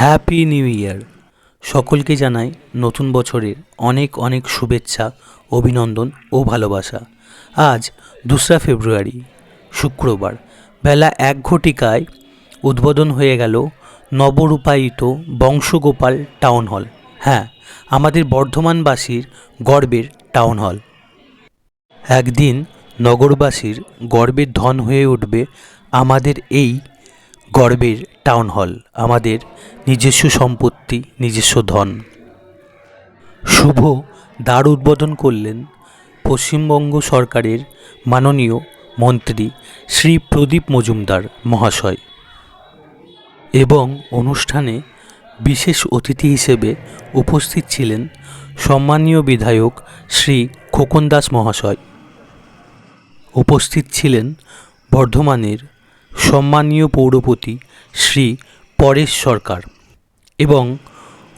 Happy new year. সকলকে জানাই নতুন বছরের অনেক অনেক শুভেচ্ছা, অভিনন্দন ও ভালোবাসা। আজ 2রা ফেব্রুয়ারি, শুক্রবার, বেলা 1 ঘটিকায় উদ্বোধন হয়ে গেল নবরূপায়িত বংশগোপাল টাউন হল। হ্যাঁ, আমাদের বর্ধমানবাসীর গর্বের টাউন হল। একদিন নগরবাসীর গর্বের ধন হয়ে উঠবে আমাদের এই গর্বের টাউন হল, আমাদের নিজস্ব সম্পত্তি, নিজস্ব ধন। শুভ দ্বার উদ্বোধন করলেন পশ্চিমবঙ্গ সরকারের মাননীয় মন্ত্রী শ্রী প্রদীপ মজুমদার মহাশয়, এবং অনুষ্ঠানে বিশেষ অতিথি হিসেবে উপস্থিত ছিলেন সম্মানীয় বিধায়ক শ্রী খোকন দাস মহাশয়। উপস্থিত ছিলেন বর্ধমানের সম্মানীয় পৌরপতি শ্রী পরেশ সরকার এবং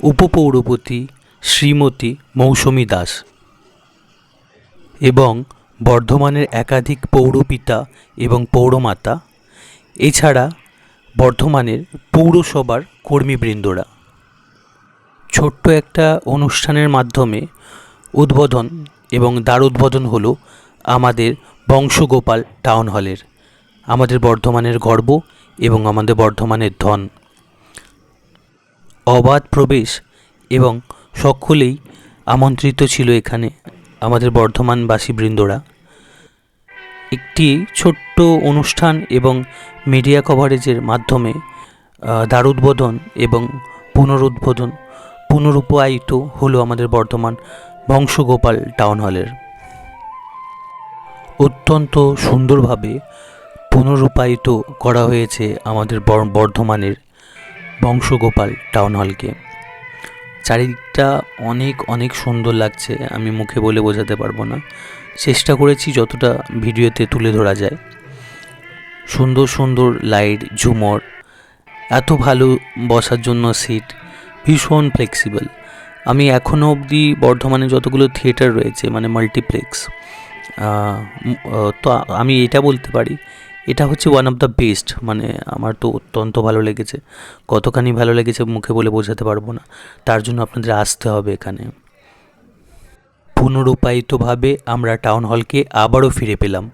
উপপৌরপতি শ্রীমতী মৌসুমী দাস, এবং বর্ধমানের একাধিক পৌরপিতা এবং পৌরমাতা, এছাড়া বর্ধমানের পৌরসভার কর্মীবৃন্দরা। ছোট্ট একটা অনুষ্ঠানের মাধ্যমে উদ্বোধন এবং দ্বার উদ্বোধন হলো আমাদের বংশগোপাল টাউন হলের, আমাদের বর্ধমানের গর্ব এবং আমাদের বর্ধমানের ধন। অবাধ প্রবেশ এবং সকলেই আমন্ত্রিত ছিল এখানে আমাদের বর্ধমানবাসী বৃন্দরা। একটি ছোট্ট অনুষ্ঠান এবং মিডিয়া কভারেজের মাধ্যমে দ্বার উদ্বোধন এবং পুনরূপায়িত হলো আমাদের বর্ধমান বংশগোপাল টাউন হলের। অত্যন্ত সুন্দরভাবে পুনরূপায়িত করা হয়েছে আমাদের বর্ধমানের বংশগোপাল টাউন হলকে। চারিদিকটা অনেক অনেক সুন্দর লাগছে, আমি মুখে বলে বোঝাতে পারবো না। চেষ্টা করেছি যতটা ভিডিওতে তুলে ধরা যায়। সুন্দর সুন্দর লাইট, ঝুমর, এত ভালো বসার জন্য সিট, ভীষণ ফ্লেক্সিবল। আমি এখনও অবধি বর্ধমানে যতগুলো থিয়েটার রয়েছে, মানে মাল্টিপ্লেক্স, তো আমি এটা বলতে পারি এটা হচ্ছে ওয়ান অফ দ্য বেস্ট। মানে আমার তো অত্যন্ত ভালো লেগেছে, কতখানি ভালো লেগেছে মুখে বলে বোঝাতে পারবো না। তার জন্য আপনাদের আসতে হবে এখানে। পুনরূপায়িতভাবে আমরা টাউন হলকে আবারও ফিরে পেলাম।